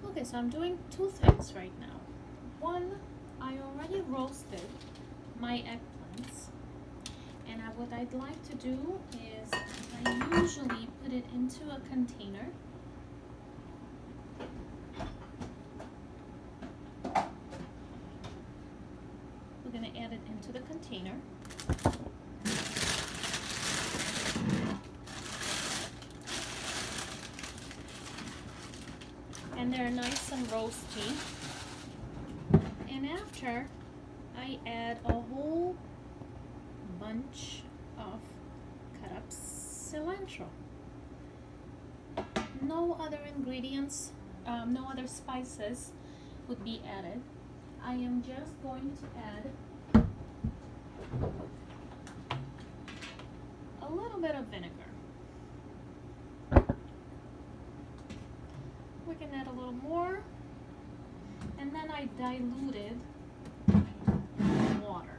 Okay, so I'm doing two things right now. One, I already roasted my eggplants, and what I'd like to do is I usually put it into a container. We're gonna add it into the container. And they're nice and roasty. And after, I add a whole bunch of cut up cilantro. No other ingredients, no other spices would be added. I am just going to add a little bit of vinegar. We can add a little more, and then I diluted water.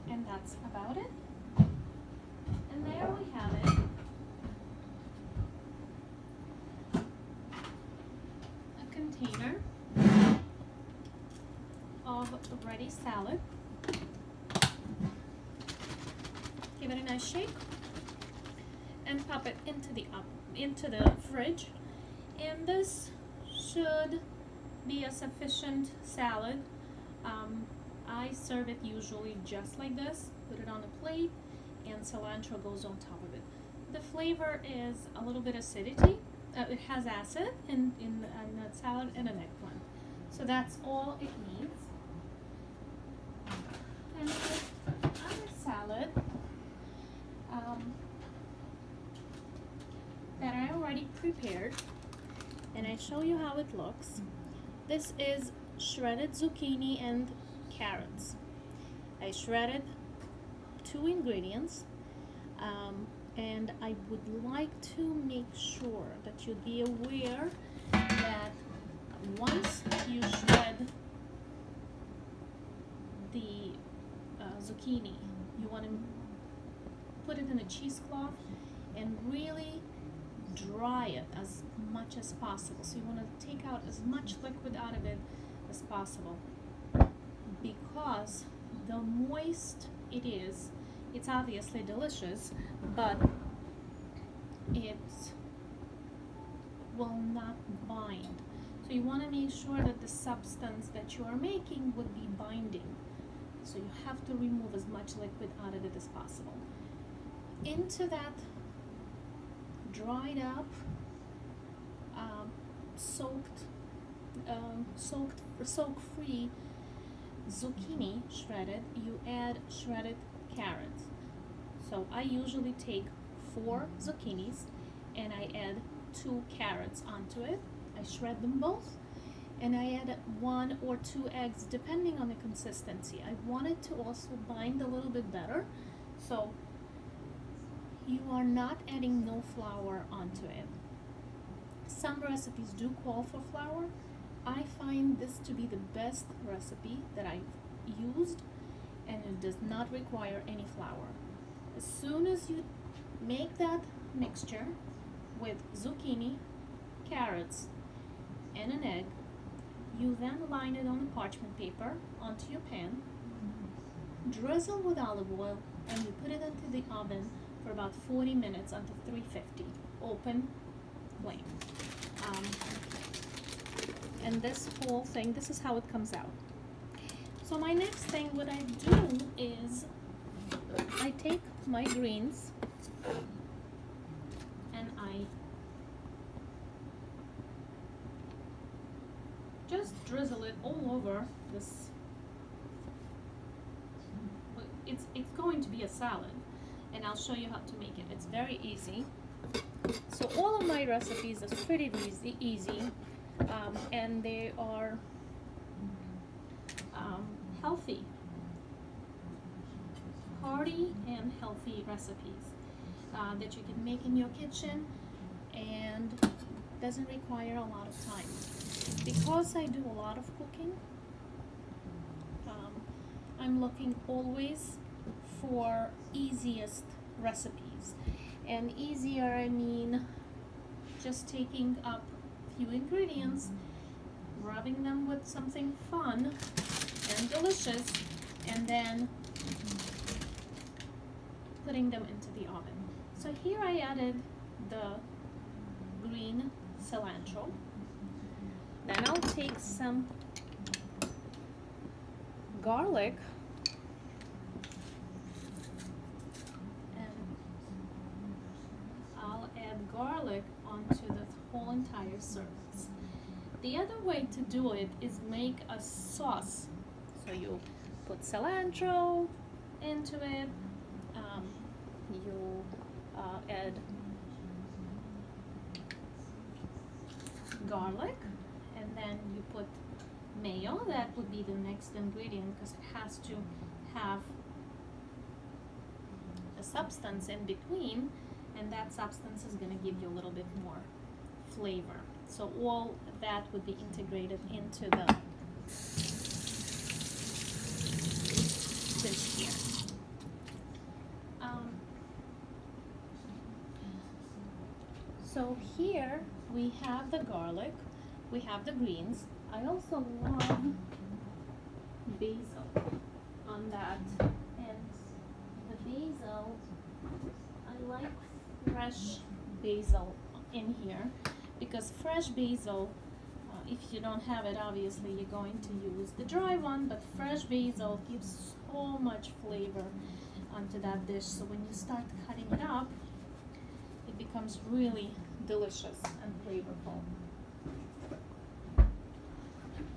And that's about it. And there we have it. A container of ready salad. Give it a nice shake and pop it into the fridge. And this should be a sufficient salad. I serve it usually just like this. Put it on a plate, and cilantro goes on top of it. The flavor is a little bit acidity. It has acid in the salad and an eggplant. So that's all it needs. And the other salad that I already prepared, and I show you how it looks. This is shredded zucchini and carrots. I shredded 2 ingredients, and I would like to make sure that you be aware that once you shred the zucchini, you want to put it in a cheesecloth and really dry it as much as possible. So you want to take out as much liquid out of it as possible, because the moist it is, it's obviously delicious, but it will not bind. So you want to make sure that the substance that you are making would be binding. So you have to remove as much liquid out of it as possible. Into that dried up, soak-free zucchini shredded, you add shredded carrots. So I usually take 4 zucchinis and I add 2 carrots onto it. I shred them both, and I add 1 or 2 eggs depending on the consistency. I want it to also bind a little bit better, so you are not adding no flour onto it. Some recipes do call for flour. I find this to be the best recipe that I've used, and it does not require any flour. As soon as you make that mixture with zucchini, carrots, and an egg, you then line it on a parchment paper onto your pan, drizzle with olive oil, and you put it into the oven for about 40 minutes until 350, open flame. And this whole thing, this is how it comes out. So my next thing, what I do is I take my greens and I just drizzle it all over this. It's going to be a salad, and I'll show you how to make it. It's very easy. So all of my recipes is pretty easy, and they are healthy, hearty and healthy recipes that you can make in your kitchen, and doesn't require a lot of time. Because I do a lot of cooking, I'm looking always for easiest recipes. And easier, I mean just taking up a few ingredients, rubbing them with something fun and delicious, and then putting them into the oven. So here I added the green cilantro. Then I'll take some garlic and I'll add garlic onto the whole entire surface. The other way to do it is make a sauce. So you put cilantro into it, you add garlic, and then you put mayo. That would be the next ingredient because it has to have a substance in between, and that substance is going to give you a little bit more flavor. So all that would be integrated into the dish here. So here we have the garlic, we have the greens. I also love basil on that, and the basil, I like fresh basil in here because fresh basil, if you don't have it, obviously you're going to use the dry one, but fresh basil gives so much flavor onto that dish. So when you start cutting it up, it becomes really delicious and flavorful.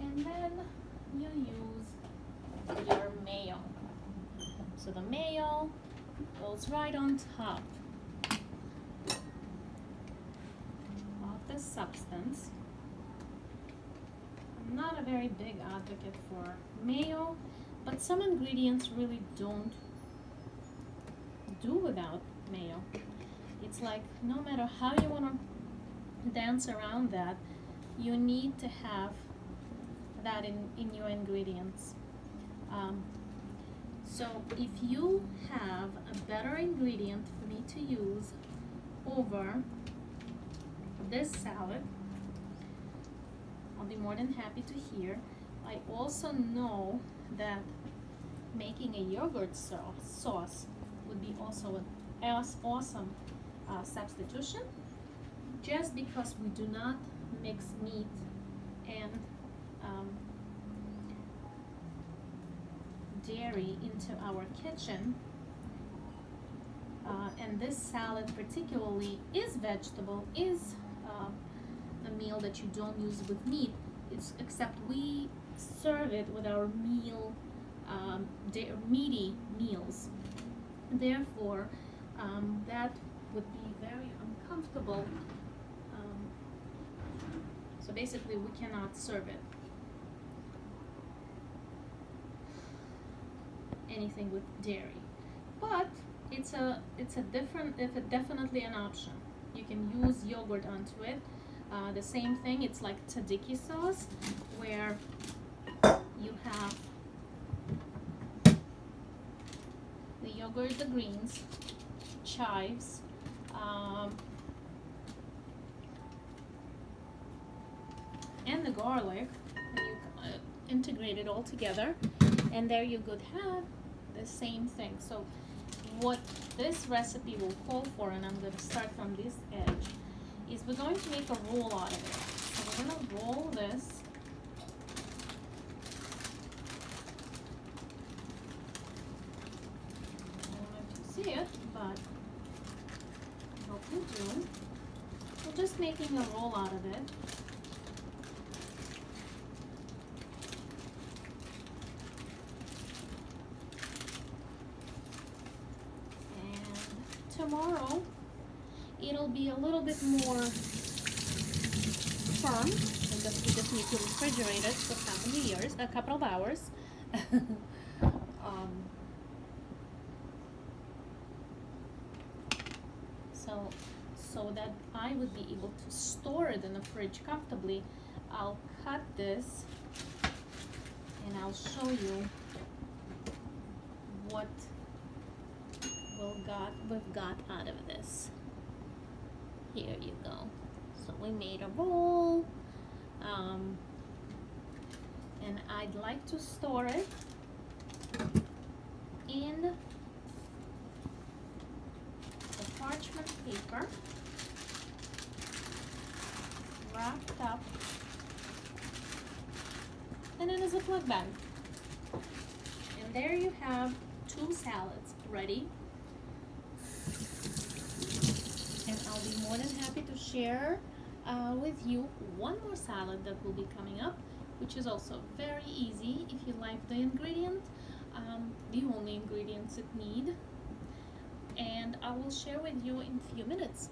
And then you use your mayo. So the mayo goes right on top of the substance. I'm not a very big advocate for mayo, but some ingredients really don't do without mayo. It's like no matter how you want to dance around that, you need to have that in your ingredients. So if you have a better ingredient for me to use over this salad, I'll be more than happy to hear. I also know that making a yogurt sauce would be also an awesome substitution, just because we do not mix meat and dairy into our kitchen, and this salad particularly is vegetable, is a meal that you don't use with meat. Except we serve it with our meaty meals. Therefore, that would be very uncomfortable. So basically, we cannot serve it anything with dairy. But it's definitely an option. You can use yogurt onto it. The same thing. It's like tzatziki sauce, where you have the yogurt, the greens, chives, and the garlic, and you integrate it all together, and there you could have the same thing. So what this recipe will call for, and I'm going to start from this edge, is we're going to make a roll out of it. So we're going to roll this. I don't know if you see it, but I hope you do. We're just making a roll out of it. And tomorrow it'll be a little bit more firm because we just need to refrigerate it for a couple of hours. So that I would be able to store it in the fridge comfortably, I'll cut this and I'll show you what we've got out of this. Here you go. So we made a roll, and I'd like to store it in the parchment paper, wrapped up, and in a Ziploc bag. And there you have 2 salads ready. And I'll be more than happy to share with you one more salad that will be coming up, which is also very easy if you like the ingredient, the only ingredients it need. And I will share with you in a few minutes.